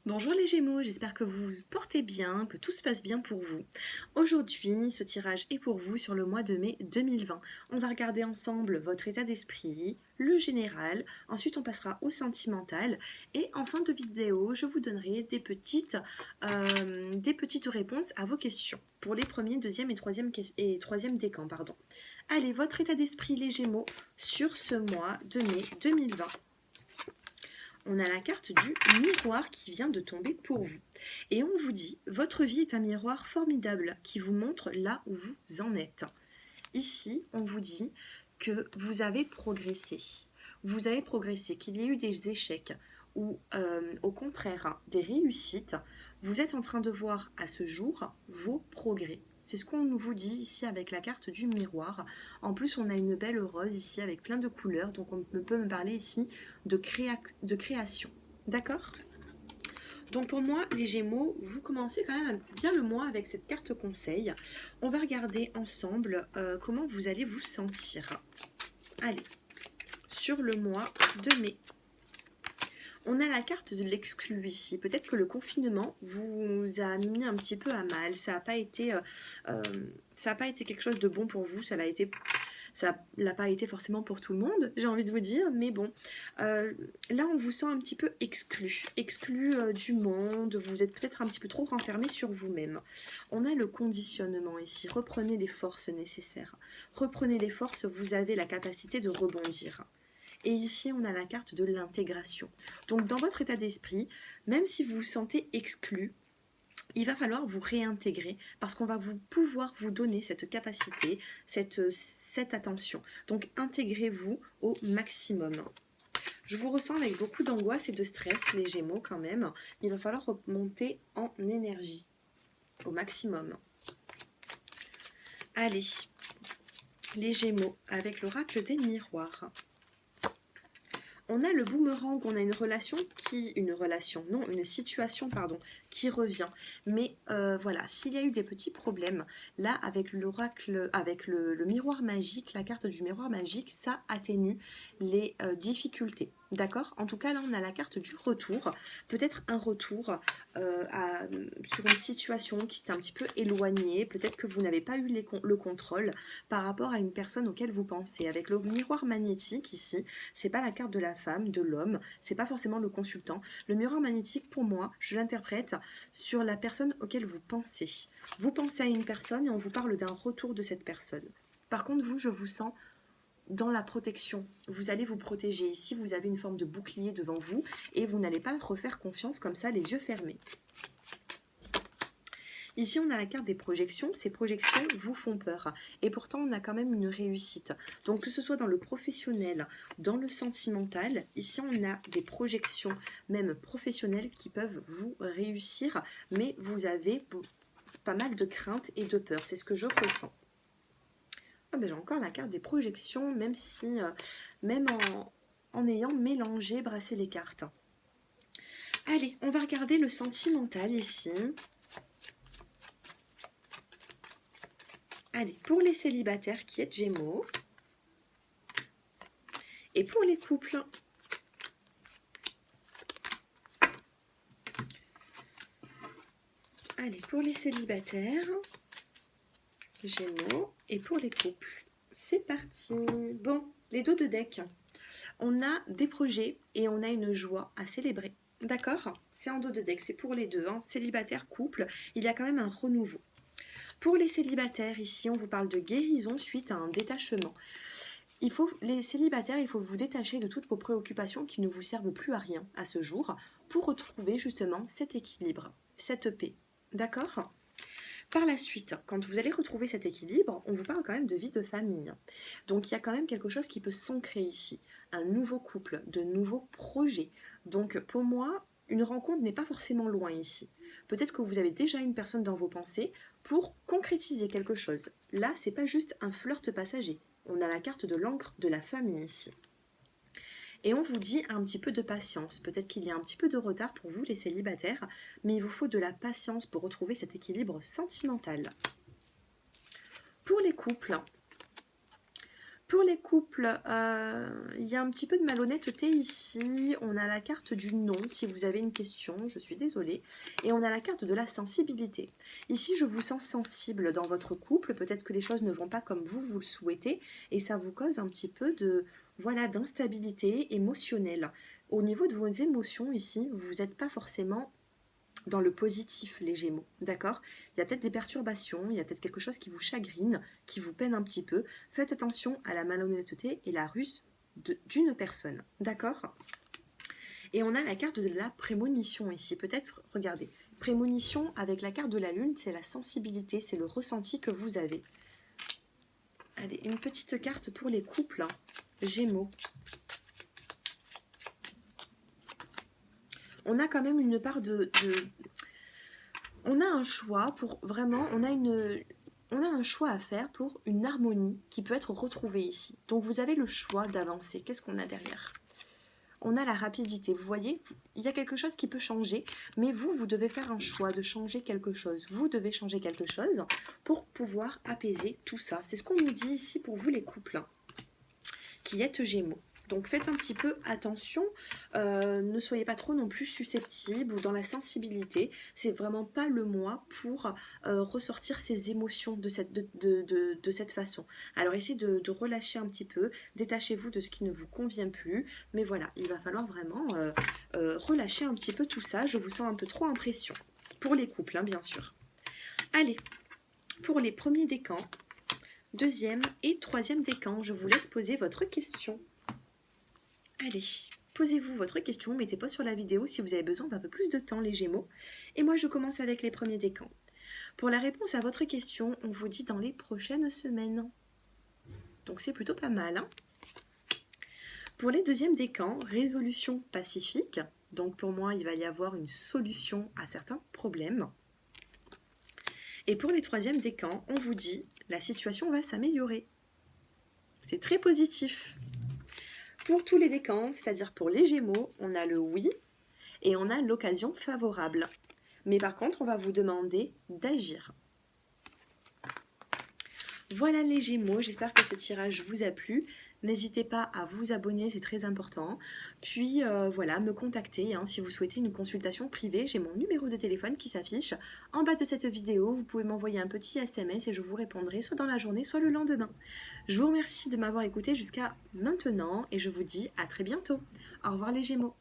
Bonjour les Gémeaux, j'espère que vous vous portez bien, que tout se passe bien pour vous. Aujourd'hui, ce tirage est pour vous sur le mois de mai 2020. On va regarder ensemble votre état d'esprit, le général, ensuite on passera au sentimental et en fin de vidéo, je vous donnerai des petites réponses à vos questions pour les premiers, deuxième et troisième décans. Allez, votre état d'esprit les Gémeaux sur ce mois de mai 2020. On a la carte du miroir qui vient de tomber pour vous. Et on vous dit, votre vie est un miroir formidable qui vous montre là où vous en êtes. Ici, on vous dit que vous avez progressé. Vous avez progressé, qu'il y a eu des échecs ou au contraire des réussites. Vous êtes en train de voir à ce jour vos progrès. C'est ce qu'on vous dit ici avec la carte du miroir. En plus, on a une belle rose ici avec plein de couleurs. Donc, on peut me parler ici de création. D'accord ? Donc pour moi, les Gémeaux, vous commencez quand même bien le mois avec cette carte conseil. On va regarder ensemble comment vous allez vous sentir. Allez, sur le mois de mai. On a la carte de l'exclu ici. Peut-être que le confinement vous a mis un petit peu à mal. Ça n'a pas été quelque chose de bon pour vous. Ça l'a pas été forcément pour tout le monde, j'ai envie de vous dire. Mais bon, là, on vous sent un petit peu exclu du monde. Vous êtes peut-être un petit peu trop renfermé sur vous-même. On a le conditionnement ici. Reprenez les forces nécessaires. Reprenez les forces, vous avez la capacité de rebondir. Et ici, on a la carte de l'intégration. Donc, dans votre état d'esprit, même si vous vous sentez exclu, il va falloir vous réintégrer parce qu'on va pouvoir vous donner cette capacité, cette attention. Donc, intégrez-vous au maximum. Je vous ressens avec beaucoup d'angoisse et de stress, les Gémeaux quand même. Il va falloir remonter en énergie au maximum. Allez, les Gémeaux avec l'oracle des miroirs. On a le boomerang, on a une situation qui revient. Mais voilà, s'il y a eu des petits problèmes, là avec l'oracle, avec le miroir magique, la carte du miroir magique, ça atténue les difficultés. D'accord ? En tout cas, là, on a la carte du retour. Peut-être un retour sur une situation qui s'est un petit peu éloignée. Peut-être que vous n'avez pas eu le contrôle par rapport à une personne auquel vous pensez. Avec le miroir magnétique ici, c'est pas la carte de la femme, de l'homme, c'est pas forcément le consultant. Le miroir magnétique, pour moi, je l'interprète sur la personne auquel vous pensez. Vous pensez à une personne et on vous parle d'un retour de cette personne. Par contre, vous, je vous sens dans la protection. Vous allez vous protéger. Ici, vous avez une forme de bouclier devant vous et vous n'allez pas refaire confiance comme ça, les yeux fermés. Ici, on a la carte des projections. Ces projections vous font peur. Et pourtant, on a quand même une réussite. Donc, que ce soit dans le professionnel, dans le sentimental, ici, on a des projections, même professionnelles, qui peuvent vous réussir. Mais vous avez pas mal de craintes et de peur. C'est ce que je ressens. Ah ben, j'ai encore la carte des projections, même si, même en ayant mélangé, brassé les cartes. Allez, on va regarder le sentimental ici. Allez, pour les célibataires qui êtes Gémeaux. Et pour les couples. Allez, pour les célibataires, Gémeaux, et pour les couples. C'est parti. Bon, les dos de deck. On a des projets et on a une joie à célébrer. D'accord ? C'est en dos de deck, c'est pour les deux. Célibataire, couple, il y a quand même un renouveau. Pour les célibataires, ici, on vous parle de guérison suite à un détachement. Les célibataires, il faut vous détacher de toutes vos préoccupations qui ne vous servent plus à rien à ce jour pour retrouver justement cet équilibre, cette paix. D'accord ? Par la suite, quand vous allez retrouver cet équilibre, on vous parle quand même de vie de famille. Donc il y a quand même quelque chose qui peut s'ancrer ici. Un nouveau couple, de nouveaux projets. Donc pour moi, une rencontre n'est pas forcément loin ici. Peut-être que vous avez déjà une personne dans vos pensées pour concrétiser quelque chose. Là, c'est pas juste un flirt passager. On a la carte de l'encre de la famille ici. Et on vous dit un petit peu de patience. Peut-être qu'il y a un petit peu de retard pour vous les célibataires, mais il vous faut de la patience pour retrouver cet équilibre sentimental. Pour les couples, Pour les couples, il y a un petit peu de malhonnêteté ici. On a la carte du non si vous avez une question, je suis désolée. Et on a la carte de la sensibilité. Ici, je vous sens sensible dans votre couple. Peut-être que les choses ne vont pas comme vous le souhaitez. Et ça vous cause un petit peu de, voilà, d'instabilité émotionnelle. Au niveau de vos émotions ici, vous n'êtes pas forcément dans le positif, les Gémeaux, d'accord? Il y a peut-être des perturbations, il y a peut-être quelque chose qui vous chagrine, qui vous peine un petit peu. Faites attention à la malhonnêteté et la ruse d'une personne, d'accord? Et on a la carte de la prémonition ici. Peut-être, regardez, prémonition avec la carte de la lune, c'est la sensibilité, c'est le ressenti que vous avez. Allez, une petite carte pour les couples, hein. Gémeaux. On a quand même une part on a un choix pour vraiment, on a un choix à faire pour une harmonie qui peut être retrouvée ici. Donc vous avez le choix d'avancer. Qu'est-ce qu'on a derrière? On a la rapidité. Vous voyez, il y a quelque chose qui peut changer, mais vous devez faire un choix de changer quelque chose. Vous devez changer quelque chose pour pouvoir apaiser tout ça. C'est ce qu'on nous dit ici pour vous les couples, hein, qui êtes Gémeaux. Donc faites un petit peu attention, ne soyez pas trop non plus susceptibles ou dans la sensibilité. C'est vraiment pas le mois pour ressortir ces émotions de cette façon. Alors essayez de relâcher un petit peu, détachez-vous de ce qui ne vous convient plus. Mais voilà, il va falloir vraiment relâcher un petit peu tout ça. Je vous sens un peu trop en pression. Pour les couples, hein, bien sûr. Allez, pour les premiers décans, deuxième et troisième décan, je vous laisse poser votre question. Allez, posez-vous votre question, mettez pas sur la vidéo si vous avez besoin d'un peu plus de temps, les Gémeaux. Et moi, je commence avec les premiers décans. Pour la réponse à votre question, on vous dit dans les prochaines semaines. Donc c'est plutôt pas mal, hein? Pour les deuxièmes décans, résolution pacifique. Donc pour moi, il va y avoir une solution à certains problèmes. Et pour les troisièmes décans, on vous dit la situation va s'améliorer. C'est très positif. Pour tous les décans, c'est-à-dire pour les Gémeaux, on a le oui et on a l'occasion favorable. Mais par contre, on va vous demander d'agir. Voilà les Gémeaux, j'espère que ce tirage vous a plu. N'hésitez pas à vous abonner, c'est très important. Puis voilà, me contacter hein, si vous souhaitez une consultation privée. J'ai mon numéro de téléphone qui s'affiche en bas de cette vidéo. Vous pouvez m'envoyer un petit SMS et je vous répondrai soit dans la journée, soit le lendemain. Je vous remercie de m'avoir écouté jusqu'à maintenant et je vous dis à très bientôt. Au revoir les Gémeaux.